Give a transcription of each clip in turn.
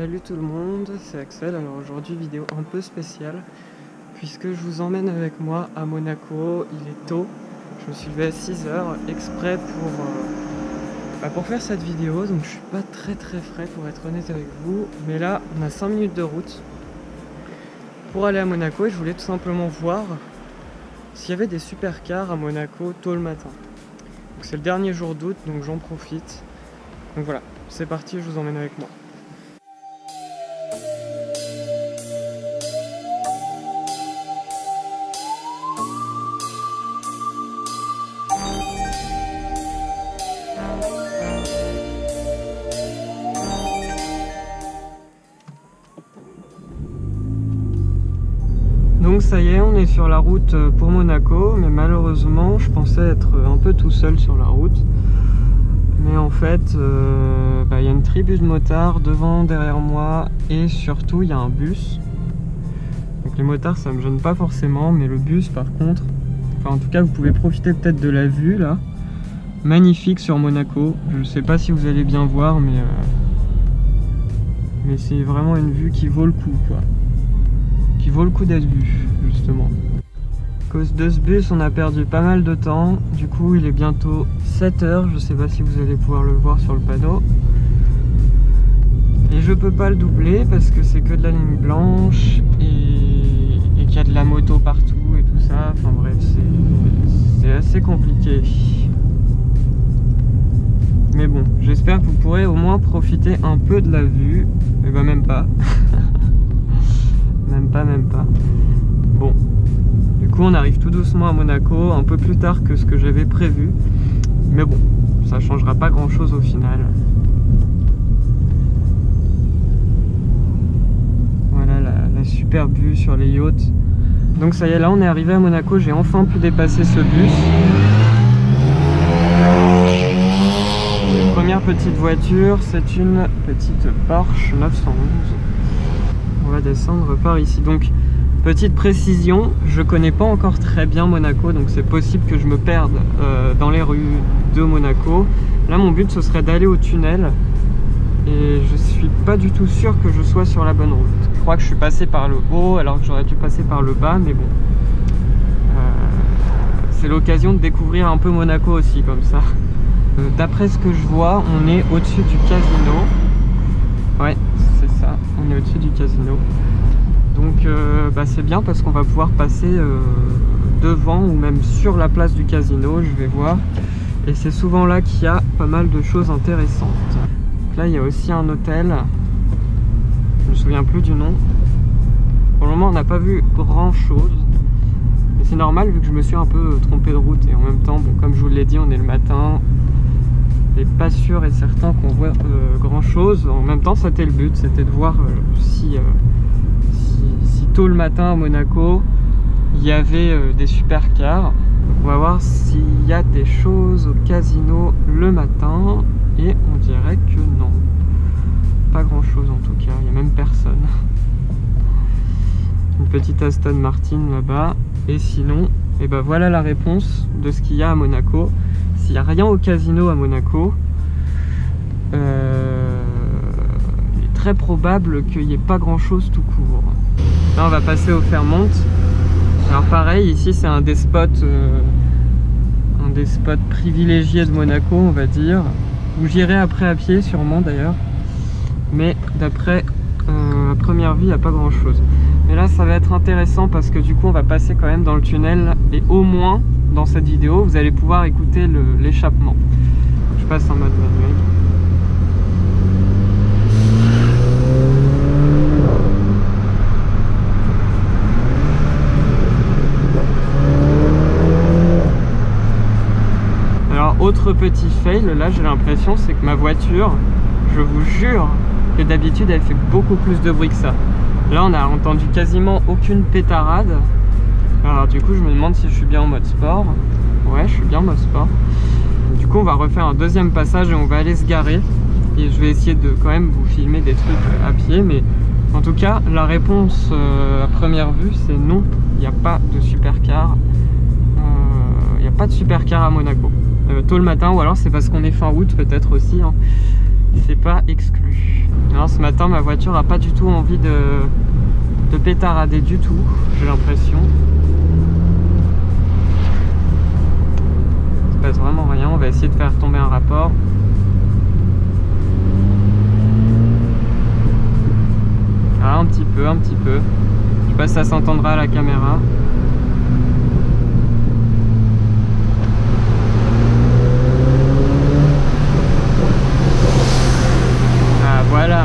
Salut tout le monde, c'est Axel. Alors aujourd'hui vidéo un peu spéciale puisque je vous emmène avec moi à Monaco. Il est tôt, je me suis levé à 6 h exprès pour faire cette vidéo, donc je suis pas très frais pour être honnête avec vous. Mais là on a 5 minutes de route pour aller à Monaco et je voulais tout simplement voir s'il y avait des supercars à Monaco tôt le matin. Donc c'est le dernier jour d'août, donc j'en profite. Donc voilà, c'est parti, je vous emmène avec moi. Donc ça y est, on est sur la route pour Monaco, mais malheureusement je pensais être un peu tout seul sur la route. Mais en fait, y a une tribu de motards devant, derrière moi, et surtout il y a un bus. Donc les motards ça me gêne pas forcément, mais le bus par contre, en tout cas vous pouvez profiter peut-être de la vue là. Magnifique sur Monaco, je sais pas si vous allez bien voir, mais c'est vraiment une vue qui vaut le coup quoi. Qui vaut le coup d'être vu justement. À cause de ce bus on a perdu pas mal de temps, du coup il est bientôt 7 h, je sais pas si vous allez pouvoir le voir sur le panneau. Et je peux pas le doubler parce que c'est que de la ligne blanche et qu'il y a de la moto partout et tout ça, enfin bref c'est assez compliqué. Mais bon, j'espère que vous pourrez au moins profiter un peu de la vue, et bah même pas. Même pas. Bon, du coup on arrive tout doucement à Monaco, un peu plus tard que ce que j'avais prévu. Mais bon, ça changera pas grand chose au final. Voilà la superbe vue sur les yachts. Donc ça y est, là on est arrivé à Monaco, j'ai enfin pu dépasser ce bus. Première petite voiture, c'est une petite Porsche 911. On va descendre par ici. Donc petite précision, je connais pas encore très bien Monaco, donc c'est possible que je me perde dans les rues de Monaco. Là mon but ce serait d'aller au tunnel et je suis pas du tout sûr que je sois sur la bonne route. Je crois que je suis passé par le haut alors que j'aurais dû passer par le bas, mais bon, c'est l'occasion de découvrir un peu Monaco aussi comme ça. D'après ce que je vois, on est au-dessus du casino. Ouais, c'est ça, on est au-dessus du casino. Donc c'est bien parce qu'on va pouvoir passer devant ou même sur la place du casino, je vais voir. Et c'est souvent là qu'il y a pas mal de choses intéressantes. Donc là, il y a aussi un hôtel. Je me souviens plus du nom. Pour le moment, on n'a pas vu grand-chose. Mais c'est normal vu que je me suis un peu trompé de route. Et en même temps, bon, comme je vous l'ai dit, on est le matin. Et pas sûr et certain qu'on voit grand chose. En même temps c'était le but, c'était de voir si tôt le matin à Monaco il y avait des supercars. On va voir s'il y a des choses au casino le matin et on dirait que non, pas grand chose en tout cas, il n'y a même personne. Une petite Aston Martin là-bas et sinon voilà la réponse de ce qu'il y a à Monaco. S'il n'y a rien au casino à Monaco, il est très probable qu'il n'y ait pas grand chose tout court. Là on va passer au Fairmont. Alors pareil, ici c'est un des spots privilégiés de Monaco on va dire, où j'irai après à pied sûrement d'ailleurs. Mais d'après à première vue il n'y a pas grand chose. Mais là ça va être intéressant parce que du coup on va passer quand même dans le tunnel et au moins dans cette vidéo vous allez pouvoir écouter l'échappement. Je passe en mode manuel. Alors autre petit fail, là j'ai l'impression c'est que ma voiture, je vous jure que d'habitude elle fait beaucoup plus de bruit que ça. Là on a entendu quasiment aucune pétarade. Alors du coup je me demande si je suis bien en mode sport. Ouais, je suis bien en mode sport. Du coup on va refaire un deuxième passage et on va aller se garer. Et je vais essayer de quand même vous filmer des trucs à pied. Mais en tout cas la réponse à première vue c'est non. Il n'y a pas de supercar. Il n'y a pas de supercar à Monaco. Tôt le matin, ou alors c'est parce qu'on est fin août peut-être aussi. Hein. C'est pas exclu. Alors ce matin ma voiture a pas du tout envie de pétarader du tout, j'ai l'impression. Il se passe vraiment rien, on va essayer de faire tomber un rapport. Ah, un petit peu. Je sais pas si ça s'entendra à la caméra. Ah, voilà.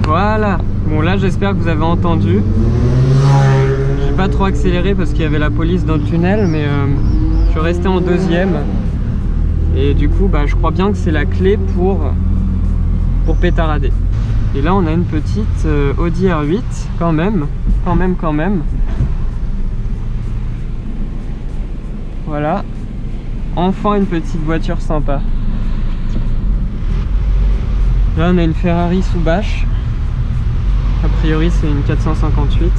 Voilà, bon là j'espère que vous avez entendu. J'ai pas trop accéléré parce qu'il y avait la police dans le tunnel, mais je suis resté en deuxième. Et du coup bah, je crois bien que c'est la clé pour pétarader. Et là on a une petite Audi R8 quand même. Voilà, enfin une petite voiture sympa. Là on a une Ferrari sous bâche. A priori c'est une 458.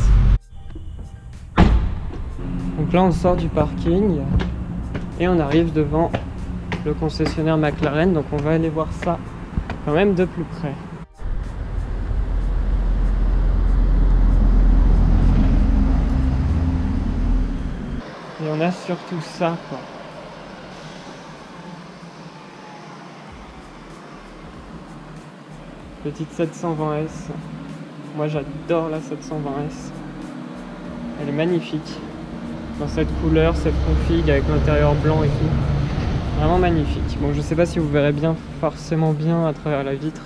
Donc là on sort du parking et on arrive devant le concessionnaire McLaren. Donc on va aller voir ça quand même de plus près. Et on a surtout ça quoi. Petite 720S. Moi j'adore la 720S. Elle est magnifique. Dans cette couleur, cette config avec l'intérieur blanc et tout. Vraiment magnifique. Bon, je sais pas si vous verrez bien, forcément bien à travers la vitre.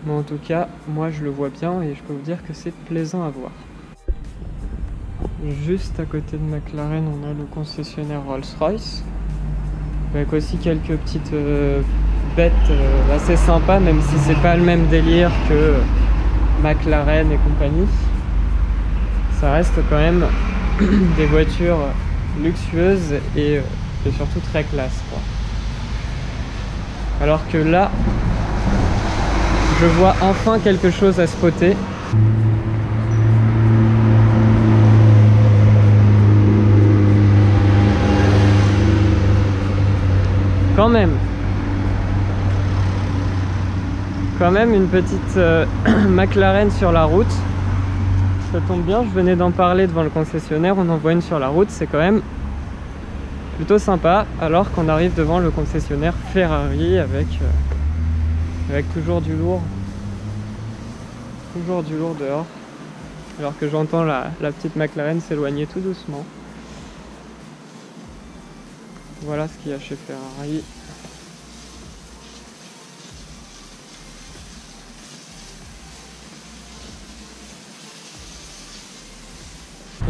Mais en tout cas, moi je le vois bien et je peux vous dire que c'est plaisant à voir. Juste à côté de McLaren, on a le concessionnaire Rolls-Royce. Avec aussi quelques petites bêtes assez sympas, même si c'est pas le même délire que McLaren et compagnie. Ça reste quand même des voitures luxueuses et surtout très classe quoi. Alors que là je vois enfin quelque chose à spotter. Quand même une petite McLaren sur la route. Ça tombe bien, je venais d'en parler devant le concessionnaire, on en voit une sur la route, c'est quand même plutôt sympa, alors qu'on arrive devant le concessionnaire Ferrari avec toujours du lourd dehors, alors que j'entends la petite McLaren s'éloigner tout doucement. Voilà ce qu'il y a chez Ferrari.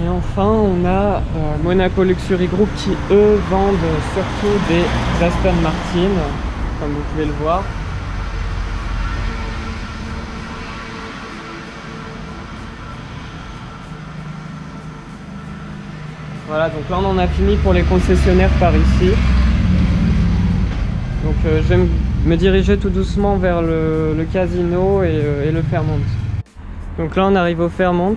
Et enfin on a Monaco Luxury Group qui eux vendent surtout des Aston Martin, comme vous pouvez le voir. Voilà, donc là on en a fini pour les concessionnaires par ici. Donc je vais me diriger tout doucement vers le casino et le Fairmont. Donc là on arrive au Fairmont.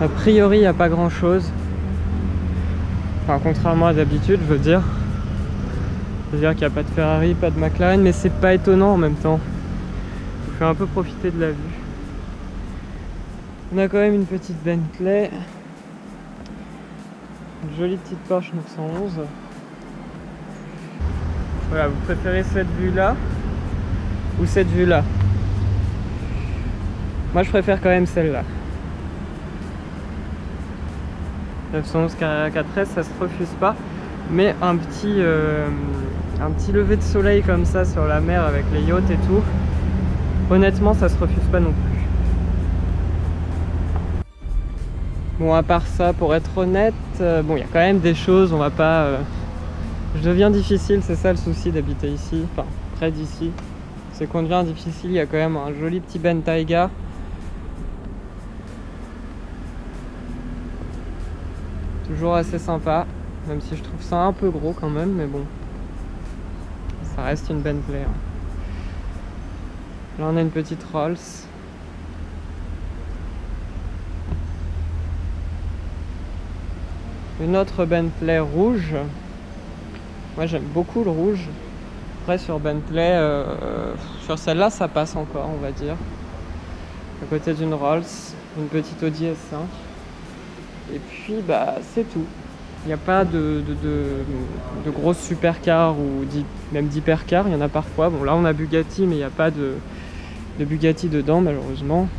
A priori il n'y a pas grand chose. Enfin contrairement à d'habitude je veux dire. C'est-à-dire qu'il n'y a pas de Ferrari, pas de McLaren, mais c'est pas étonnant en même temps. Il faut un peu profiter de la vue. On a quand même une petite Bentley. Une jolie petite Porsche 911. Voilà, vous préférez cette vue-là ou cette vue-là? Moi je préfère quand même celle-là. 911 Carrera 4S, ça se refuse pas. Mais un petit lever de soleil comme ça sur la mer avec les yachts et tout, honnêtement ça se refuse pas non plus. Bon, à part ça, pour être honnête, bon, il y a quand même des choses, on va pas... Je deviens difficile, c'est ça le souci d'habiter ici, enfin près d'ici. C'est qu'on devient difficile, il y a quand même un joli petit Bentayga. Toujours assez sympa. même si je trouve ça un peu gros quand même, mais bon, ça reste une Bentley. Hein. Là on a une petite Rolls. Une autre Bentley rouge. Moi j'aime beaucoup le rouge. Après sur Bentley, sur celle-là ça passe encore on va dire. À côté d'une Rolls, une petite Audi S5. Et puis bah c'est tout. Il n'y a pas de grosses supercars ou même d'hypercars, il y en a parfois. Bon là on a Bugatti mais il n'y a pas de Bugatti dedans malheureusement.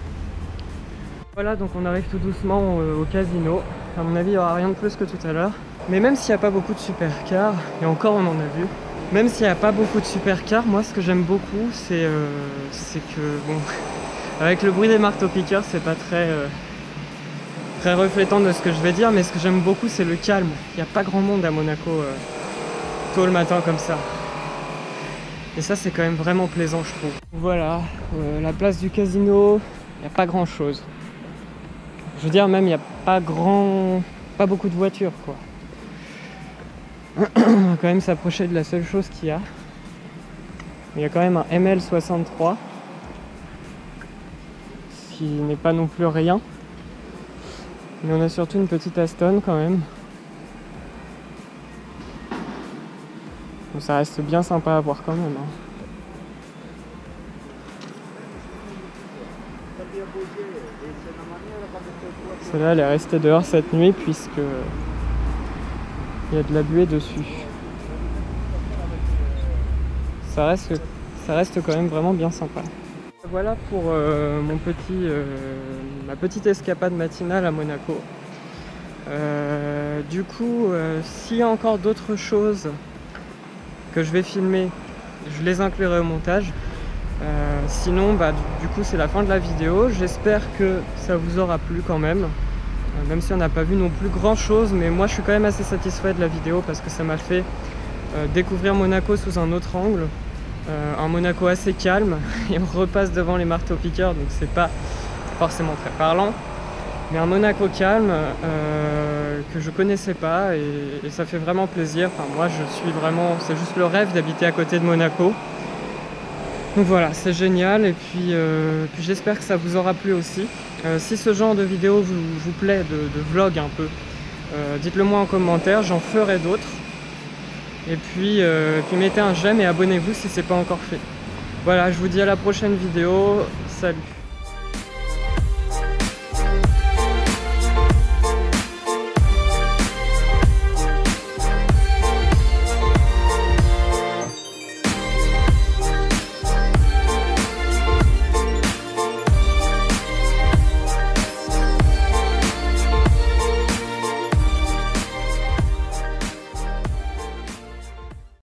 Voilà, donc on arrive tout doucement au casino. À mon avis il n'y aura rien de plus que tout à l'heure. Mais même s'il n'y a pas beaucoup de supercars, et encore on en a vu, même s'il n'y a pas beaucoup de supercars, moi ce que j'aime beaucoup c'est que bon, avec le bruit des marteaux-piqueurs c'est pas très reflétant de ce que je vais dire, mais ce que j'aime beaucoup c'est le calme. Il n'y a pas grand monde à Monaco tôt le matin comme ça. Et ça c'est quand même vraiment plaisant je trouve. Voilà, la place du casino, il n'y a pas grand chose. Je veux dire même il n'y a pas beaucoup de voitures quoi. On va quand même s'approcher de la seule chose qu'il y a. Il y a quand même un ML63, ce qui n'est pas non plus rien. Mais on a surtout une petite Aston quand même. Donc ça reste bien sympa à voir quand même. Hein. Celle-là elle est restée dehors cette nuit puisque il y a de la buée dessus. Ça reste quand même vraiment bien sympa. Voilà pour ma petite escapade matinale à Monaco. Du coup, s'il y a encore d'autres choses que je vais filmer, je les inclurai au montage. Sinon, bah, du coup, c'est la fin de la vidéo. J'espère que ça vous aura plu quand même. Même si on n'a pas vu non plus grand chose, mais moi je suis quand même assez satisfait de la vidéo parce que ça m'a fait découvrir Monaco sous un autre angle. Un Monaco assez calme et on repasse devant les marteaux-piqueurs donc c'est pas forcément très parlant, mais un Monaco calme que je connaissais pas et ça fait vraiment plaisir. Enfin, moi je suis vraiment, c'est juste le rêve d'habiter à côté de Monaco. Donc voilà, c'est génial et puis j'espère que ça vous aura plu aussi. Si ce genre de vidéo vous plaît, de vlog un peu, dites-le moi en commentaire, j'en ferai d'autres. Et puis mettez un j'aime et abonnez-vous si c'est pas encore fait. Voilà, je vous dis à la prochaine vidéo, salut!